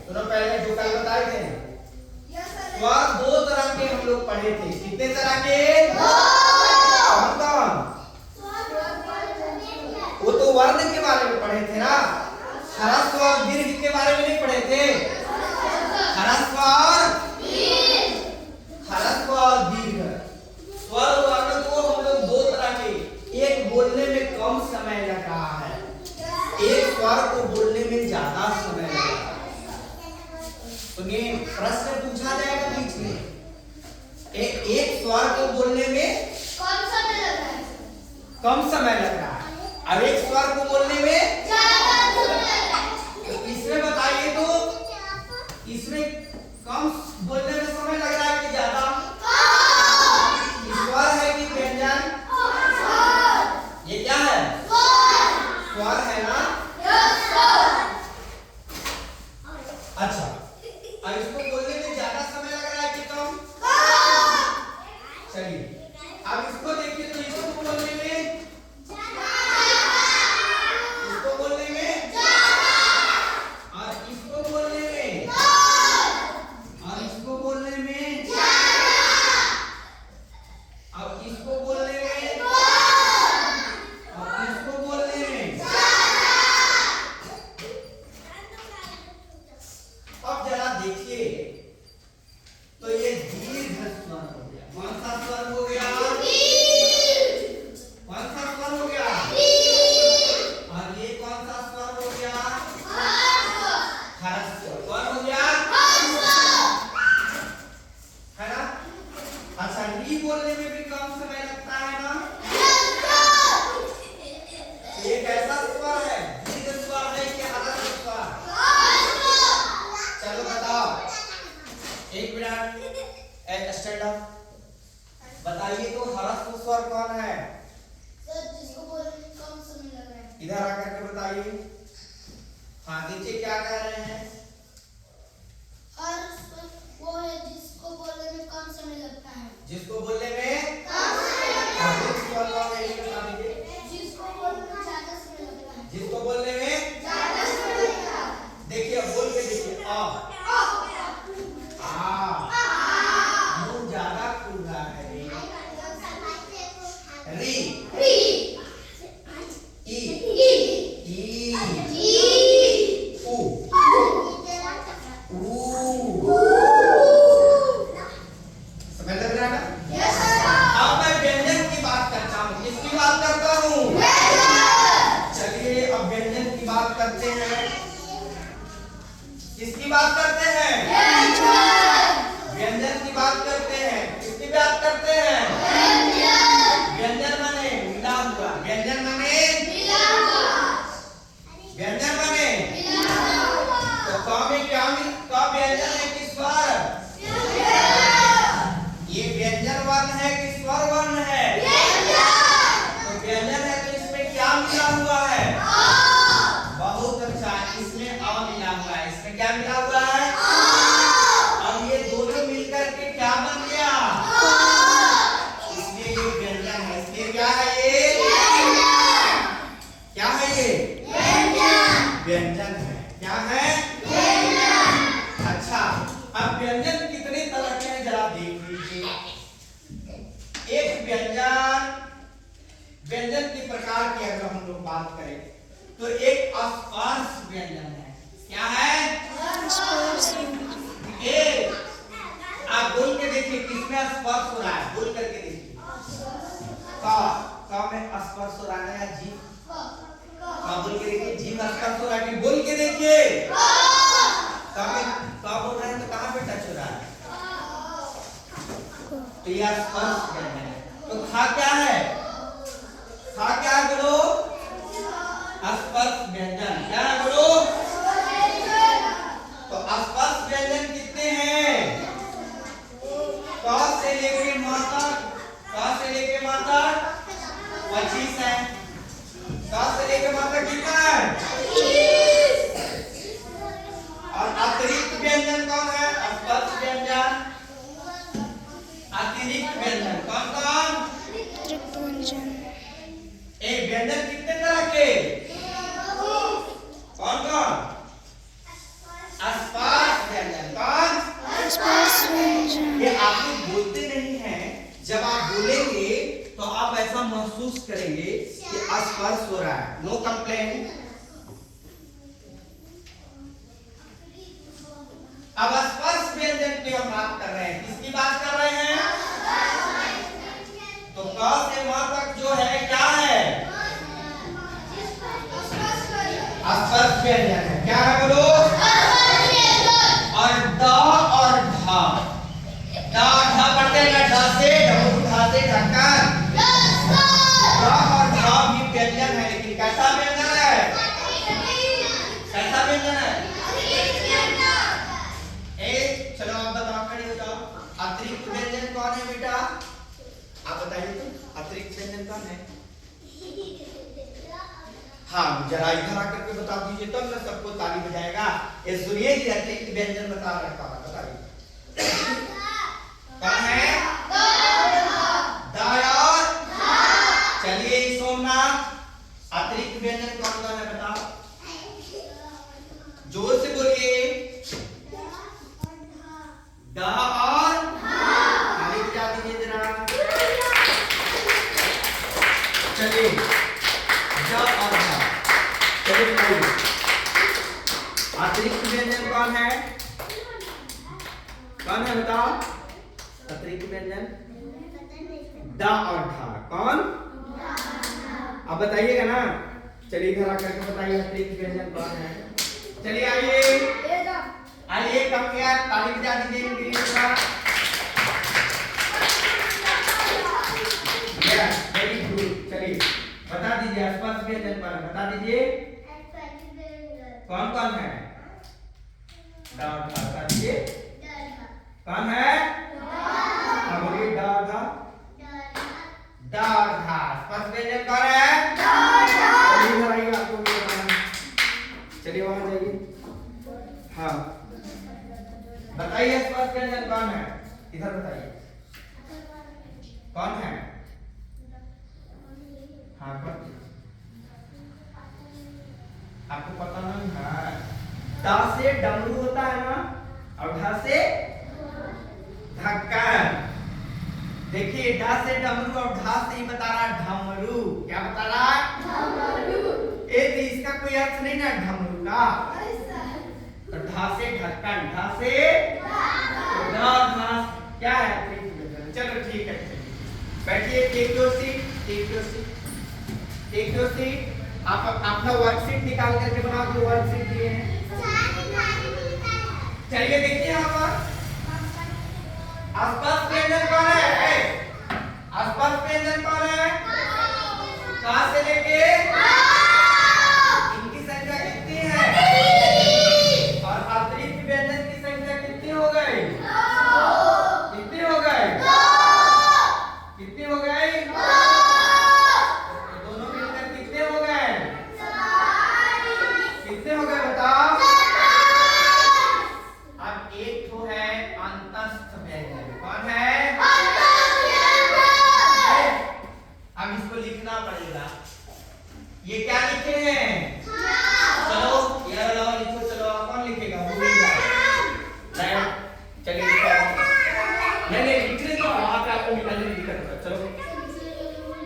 सुनो पहले जो कल बताए थे स्वर दो तरह के हम लोग पढ़े थे। कितने तरह के? कौन कौन? वो तो वर्ण के बारे में पढ़े थे ना। ह्रस्व और दीर्घ के बारे में नहीं पढ़े थे। ह्रस्व और दीर्घ स्वर वर्ण को हम लोग दो तरह के, एक बोलने में कम समय लग रहा है, एक स्वर को बोलने में ज्यादा समय लग रहा है। तो ये प्रश्न पूछा जाएगा बीच में। एक स्वर को बोलने में कम समय लग रहा है, अब एक स्वर को बोलने में तो इसमें बताइए, तो इसमें कम बोलने में समय लग रहा है कि ज्यादा? स्वर है कि व्यंजन? ये क्या है? स्वर है ना। अच्छा, अब इसको बोलने में ज्यादा समय लग रहा है कि कम? चलिए अब इसको देखिए, तो इसको बोलने में और इसको बोलने में और इसको बोलने में, अब इसको बोलने में और इसको बोलने में। अब जरा देखिए, तो ये दीर्घ स्वर हो गया। कौन सा स्वर हो गया? कौन सा स्वर हो गया? और ये कौन सा स्वर हो गया? ह्रस्व। कौन हो गया? है ना। अच्छा, री बोलने में भी कम समय लगता है ना। ये कैसा स्वर है? दीर्घ स्वर है कि ह्रस्व स्वर? चलो बताओ, एक मिनट, स्टैंड अप। बताइए तो ह्रस्व स्वर कौन है? जिसको बोलने में कम समय लग रहा है। इधर आकर के बताइए। हाँ देखिए क्या कह रहे हैं। वो है जिसको बोलने में कम समय लगता है। जिसको बोलने में कम समय लगता है। स्वर कौन है? ये बता दीजिए। जिसको बोलने में ज्यादा समय लगता है। जिसको बोलने में ज्यादा समय लगता है। देखिए, अब बोल के देखिए। मुंह ज्यादा खुल रहा है। री री ई ई ऊ समझ लग रहा है ना। अब मैं व्यंजन की बात करता हूँ। किसकी बात करता हूँ? चलिए अब व्यंजन की बात करते हैं। किसकी बात करते हैं? व्यंजन की बात करते हैं। किसकी बात करते हैं? व्यंजन माने मिला हुआ। व्यंजन माने व्यंजन माने तो क में क्या क व्यंजन है कि स्वर? ये व्यंजन वर्ण है कि स्वर वर्ण है? तो व्यंजन है तो इसमें क्या मिला हुआ है? बहुत अच्छा, इसमें अ मिला हुआ है। इसमें क्या मिला हुआ है? अब ये दोनों मिलकर के क्या बन गया? इसलिए ये व्यंजन है। इसलिए क्या है ये? क्या है ये? व्यंजन है। क्या है? अच्छा, अब व्यंजन कितने तरह के हैं जरा देख लीजिए। एक व्यंजन के प्रकार की अगर हम लोग बात करें तो एक स्पर्श व्यंजन है। क्या है? एक आप बोल के देखिए किसमें स्पर्श हो रहा है। बोल करके देखिए। का में स्पर्श हो रहा है या जीभ? का बोल के देखिए, जीभ स्पर्श हो रहा है कि बोल के देखिए। का में का बोल रहे हैं तो कहां पे टच हो रहा है? तो यह स्पर्श व्यंजन है। तो खा क्या है? खा क्या है बोलो? स्पर्श व्यंजन। क्या है बोलो? तो स्पर्श व्यंजन कितने हैं? क से लेके म तक, क से लेके म तक 25 है। क से लेके म तक कितना है? 25। और अतिरिक्त व्यंजन कौन है? स्पर्श व्यंजन। अतिरिक्त व्यंजन कौन कौन? अतिरिक्त व्यंजन। एक व्यंजन कितने तरह के? कौन कौन? स्पर्श अब स्पर्श व्यंजन की हम बात कर रहे हैं। किसकी बात कर रहे हैं? तो क से म तक जो है क्या है? स्पर्श व्यंजन है। क्या है बोलो? और द और ढ, द ढ पढ़ते हैं ढ से, ढ से ढक्कन। द और ढ भी व्यंजन है, लेकिन कैसा व्यंजन है? कैसा व्यंजन है? चलो आप बताओ, खड़े हो जाओ। अतिरिक्त व्यंजन कौन है बेटा? आप बताइए तो, अतिरिक्त व्यंजन कौन है? हाँ, जरा इधर आकर के बता दीजिए तब ना सबको ताली बजाएगा। ये सुनिए कि अतिरिक्त व्यंजन बता रखा है, बताइए कौन है? द और चलिए सोमनाथ, अतिरिक्त व्यंजन कौन कौन है बताओ? जोर से बोलिए। द और ताली बजा दीजिए जरा। चलिए द और ध, चलिए बोलिए। अतिरिक्त व्यंजन कौन है? कौन है बताओ? अतिरिक्त व्यंजन द और ढ, कौन? अब बताइएगा ना। चलिए इधर आकर के बताइए अतिरिक्त व्यंजन कौन है। चलिए आइए कम किया, ताली बजा दीजिए इंग्लिश का। Very good. चलिए बता दीजिए स्पर्श व्यंजन कौन है, बता दीजिए कौन कौन है? ड और ढ, बता दीजिए कौन है? बोलिए ड और ढ। ड और ढ स्पर्श व्यंजन कौन है? चलिए इधर आइए, आपको भी बताना। चलिए वहां जाइए। हाँ बताइए स्पर्श व्यंजन कौन है? इधर बताइए कौन है? हाँ कौन? आपको पता नहीं है? ड से डमरू होता है ना, और ढ से ढक्कन। देखिए ड से डमरू और ढ से ही बता रहा ढमरू। क्या बता रहा? ढमरू। तो इसका कोई अर्थ नहीं ना ढमरू का। तो ढ से ढक्कन, ढ से ढ क्या है? चलो ठीक है, बैठिए। Take your seat, take your seat, take your seat. आप अपना वर्कशीट निकाल करके बनाओ, जो वर्कशीट दिए हैं। चलिए देखिए यहाँ पर स्पर्श व्यंजन कौन है? स्पर्श व्यंजन कौन है? कहाँ से लेके इनकी संख्या कितनी है? और अतिरिक्त व्यंजन की संख्या कितनी हो गई? कितनी हो गई? कितनी हो गई? तो दोनों मिलकर कितने हो गए? कितने हो गए बताओ? अब एक तो है अंतस्थ व्यंजन। कौन है? अब इसको लिखना पड़ेगा। ये क्या लिखे हैं? चलो ये वाला लिखो। चलो कौन लिखेगा? चलिए नहीं लिखने तो वहां पे आपको निकालने में दिक्कत होगा। चलो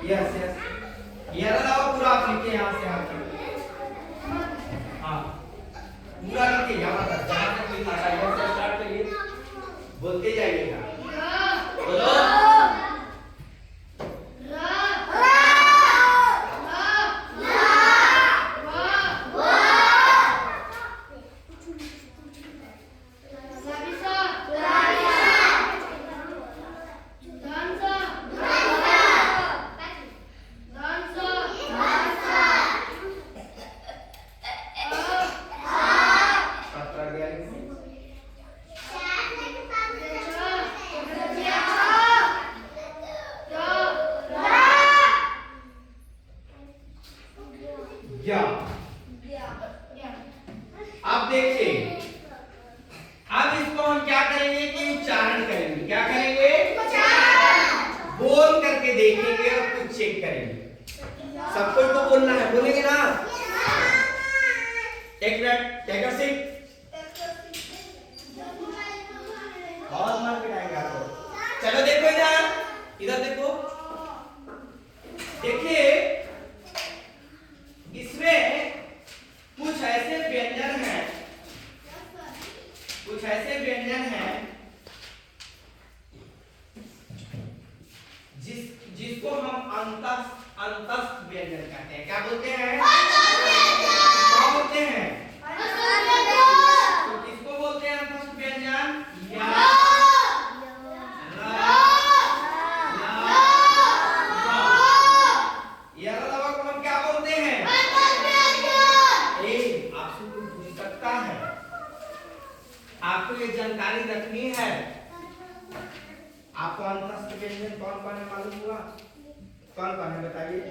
यस यस, ये वाला पूरा आप लिखिए यहाँ से। हाँ पूरा लिखिए यहाँ तक, जहाँ तक लिखा था यहाँ से स्टार्ट करिए, बोलते जाइएगा। बोलो अब देखिए, अब इसको हम क्या करेंगे कि उच्चारण करेंगे। क्या करेंगे? बोल करके देखेंगे और कुछ चेक करेंगे। सबको तो बोलना है, बोलेंगे ना? एक मिनट, टेक योर सीट। अंतस्थ व्यंजन कहते हैं। क्या बोलते हैं? क्या बोलते हैं? तो किसको बोलते हैं अंतस्थ व्यंजन? या, ला, ला, ला। ये अलावा को हम क्या बोलते हैं? आपसे कोई पूछ सकता है, आपको ये जानकारी रखनी है। आपको अंतस्थ व्यंजन कौन कौन है मालूम हुआ? कौन कौन है बताइए?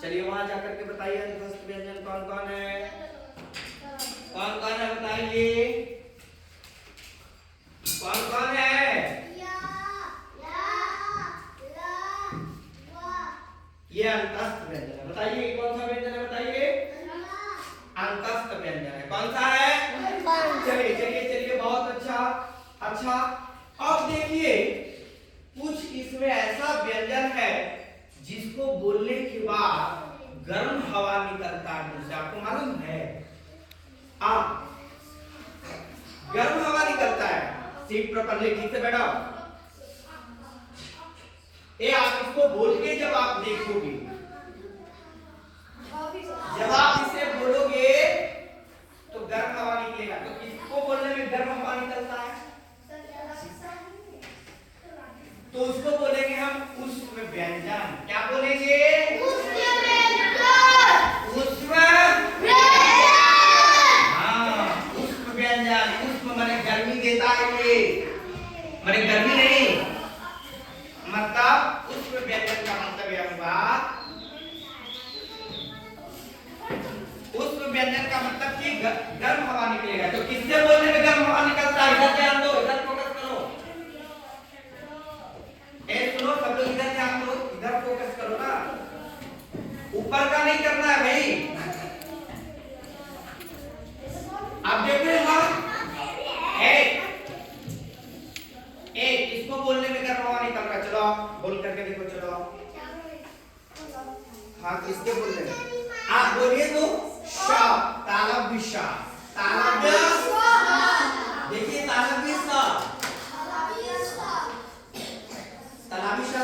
चलिए वहां जाकर के बताइए अंतस्थ व्यंजन कौन कौन है? कौन कौन है बताइए? कौन कौन है? ये अंतस्थ व्यंजन है। बताइए कौन सा व्यंजन है? बताइए। अंतस्थ व्यंजन है। कौन सा है? चलिए चलिए चलिए, बहुत अच्छा। अच्छा, अब देखिए कुछ इसमें ऐसा व्यंजन है जिसको बोलने के बाद गर्म हवा निकलता है मुंह से। आपको मालूम है? आप गर्म हवा निकलता है। सीट पर पहले ठीक से बैठो। ये आप इसको बोल के जब आप देखोगे, जब आप इसे बोलोगे तो गर्म हवा निकलेगा। तो किसको बोलने में गर्म हवा निकलता है? तो उसको बोलेंगे हम उष्ण व्यंजन। क्या बोलेंगे? उष्ण व्यंजन। हाँ, उष्ण व्यंजन। उष्ण माने गर्मी देता है। ये माने गर्मी नहीं, मतलब उष्ण व्यंजन का मतलब यह हुआ, उष्ण व्यंजन का मतलब कि गर्म हवा निकलेगा। तो किससे बोलने में गर्म हवा निकलता है? इधर ध्यान दो, इधर फोकस करो। सुनो सब लोग, इधर ध्यान दो, इधर फोकस करो ना, ऊपर का नहीं करना है भाई। आप देखो किसको बोलने में गर्म हवा निकल रहा है? चलो बोल करके देखो। चलो हाँ, किसके बोलने में? आप बोलिए तो तालव्य। तालव्य, देखिए तालव्य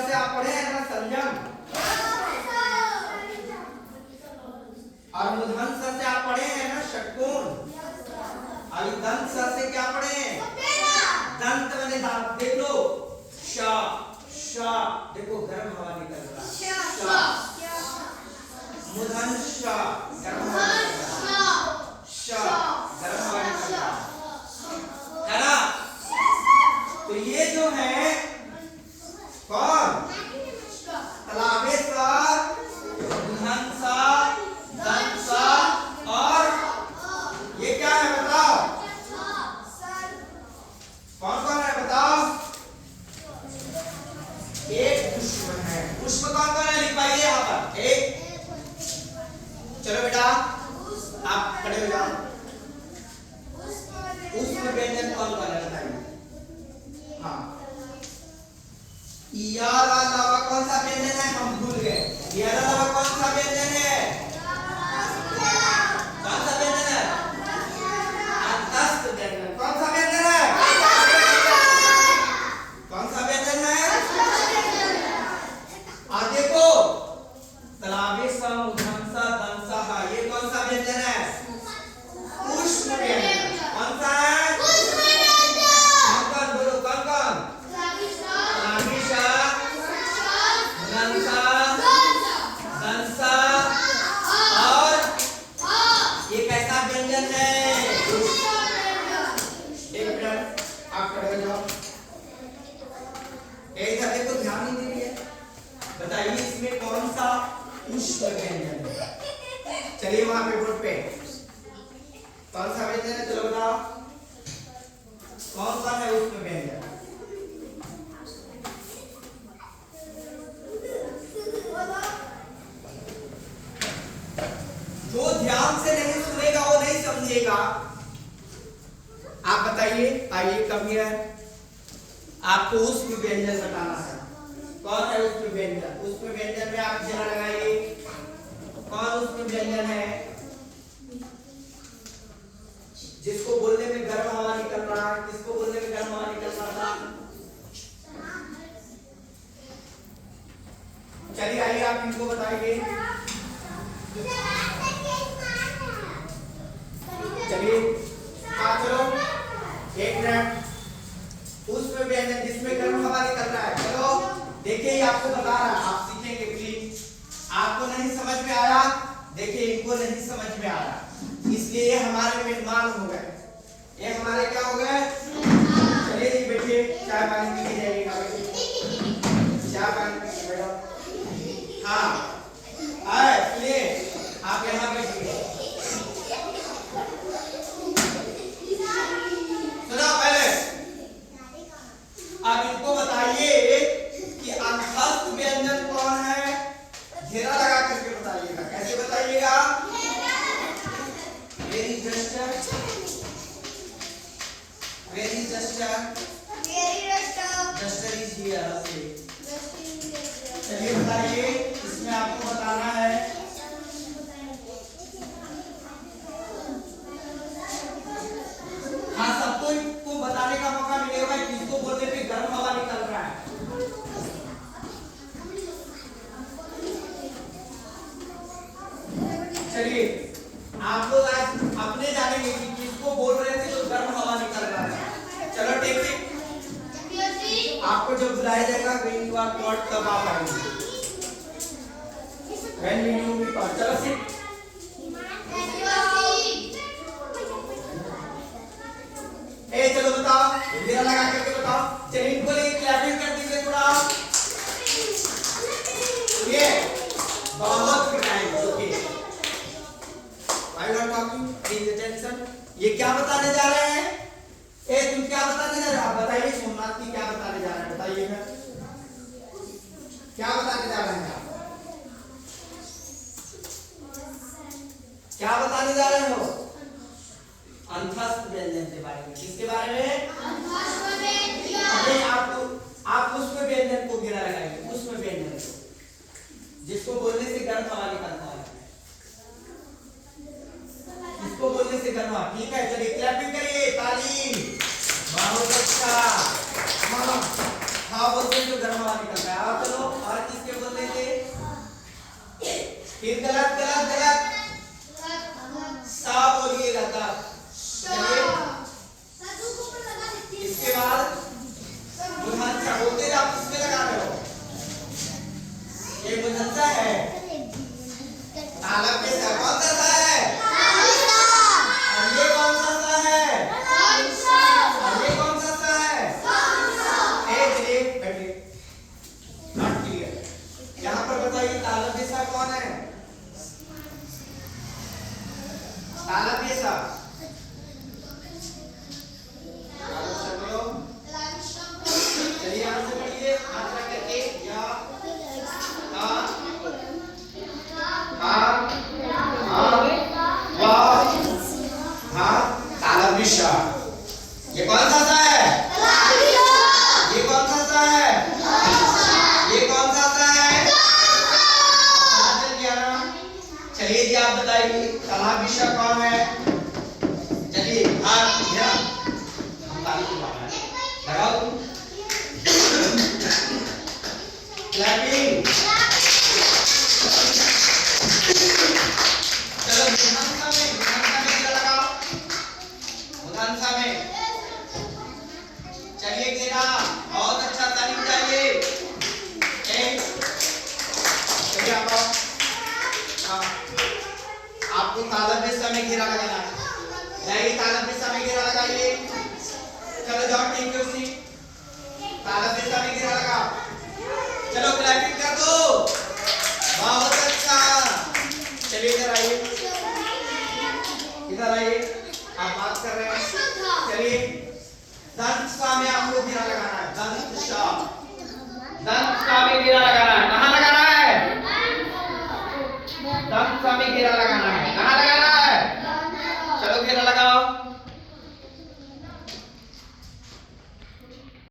से आप पढ़े हैं ना संयम, और मूर्धन्य स से आप पढ़े हैं ना षटकोण, और दंत स से क्या पढ़े हैं? दंत माने दांत। देख लो श, देखो गर्म हवा निकल रहा है। मूर्धन्य श, गर्म हवा निकल रहा है। श, गर्म हवा निकल रहा है ना? तो ये जो है कौन? तलावेश्वर, मूर्धन्य, दंत और ये क्या है बताओ? कौन कौन है बताओ? एक पुष्प है। पुष्प कौन कौन है? लिख पाइए यहाँ पर। एक, चलो बेटा आप खड़े हो जाओ। पुष्प व्यंजन कौन कौन है बताइए? हाँ, यार अलावा कौन सा व्यंजन है? हम भूल गए। यार अलावा कौन सा व्यंजन है? कौन सा व्यंजन है? अंतस्थ व्यंजन। कौन सा व्यंजन है? कौन सा व्यंजन है? और देखो तलावेश, मूर्धन्य, दंत, ये कौन सा व्यंजन है? उष्ण व्यंजन। कौन सा है? कौन कौन बोलो? कौन कौन? और ये कैसा व्यंजन है? एक मिनट आप खड़े हो जाओ। इधर देखो, ध्यान नहीं दे रही है। बताइए इसमें कौन सा उष्ण व्यंजन है? चलिए वहां पे बोर्ड पे कौन सा व्यंजन है? चलो बताओ कौन सा है उष्ण व्यंजन? जो ध्यान से नहीं सुनेगा वो नहीं समझेगा। आप बताइए, आइए कम है, आपको उष्ण व्यंजन बताना है। कौन है उष्ण व्यंजन? उष्ण व्यंजन में आप जरा लगाइए, कौन उष्ण व्यंजन है जिसको बोलने में गर्म हवा निकल रहा है? किसको बोलने में गर्म हवा निकल रहा था? चलिए हाँ चलो एक मिनट। उसमें व्यंजन जिसमें गर्म हवा निकल रहा है, चलो देखिए ये आपको बता रहा है, आप सीखेंगे प्लीज। आपको नहीं समझ में आया, देखिए इनको नहीं समझ में आ रहा, इसलिए ये हमारे मेहमान हो गए, ये हमारे क्या हो गए। चलिए जी बैठिए, चाय पानी पी के जाइएगा, चाय पानी पी के बैठो। हाँ सुनिए, आप यहाँ बैठिए। सुना पहले, अब इनको बताइए कि अंतस्थ व्यंजन कौन है, घेरा लगा करके बताइएगा। कैसे बताइएगा? Very Juster, very Juster, Juster is here. चलिए बताइए, इसमें आपको बताना है। हाँ सबको को बताने का मौका मिलेगा किसको बोलने पे गर्म हवा निकल रहा है। चलिए आप लोग आज अपने जानेंगे कि किसको बोल रहे थे तो गर्म हवा निकल रहा है। चलो ठीक है, आपको जब बुलाया जाएगा when you are called तब आप आएंगे। when you will be called, चलो सिर्फ चलो बताओ, घेरा लगा करके बताओ। चलिए इनको लिए क्लैपिंग कर दीजिए थोड़ा। ये बहुत time okay, I not talking, please attention. ये क्या बताने जा रहे हैं? तुम क्या बताने जा रहे हो? आप बताइए सोमनाथ की क्या बताने जा रहे हैं, बताइएगा क्या बताने जा रहे हैं? क्या बताने जा रहे हो? अंतस्थ व्यंजन के बारे में। किसके बारे में? आप उसमें व्यंजन को घेरा लगाएंगे, उसमें व्यंजन को जिसको बोलने से गर्म हवा निकलता है, जिसको बोलने से गर्म हवा। ठीक है चलिए क्लैपिंग करिए, ताली, बहुत अच्छा। हाँ बोलते जो गर्म हवा निकलता है। आओ चलो, और किसके बोलने से? फिर गलत गलत गलत सा बोलिएगा तब। इसके बाद मुझंसा बोलते आप किसमें लगा रहे हो? ये मुझंसा है, तालब के सा कौन सा है? और ये कौन सा है? और ये कौन सा है? चलिए बैठिए, नॉट क्लियर। यहाँ पर बताइए तालब के सा कौन है? तालब के सा चलिए यहाँ से पढ़िए, हाथ रख करके या तालव्य। ये कौन सा है? ये कौन सा है? ये कौन सा है? चलिए जी आप बताइए तालव्य कौन है? चलिए हाथ लगाओ, क्लैपिंग। चलो मुझंसा में घेरा लगाओ, मुझंसा में। चलिए घेरा, बहुत अच्छा, ताली चाहिए। चलिए आप आओ, आपको तालव्य में घेरा लगाना है। जाइए तालव्य में घेरा लगाइए। चलो जाओ ठीक है, उसी तालव्य में घेरा लगाओ। चलो क्लैपिंग कर दो, बहुत अच्छा। चलिए इधर आइए, इधर आइए, आप बात कर रहे हैं। चलिए दंत सा में आपको घेरा लगाना है, दंत सा में घेरा लगाना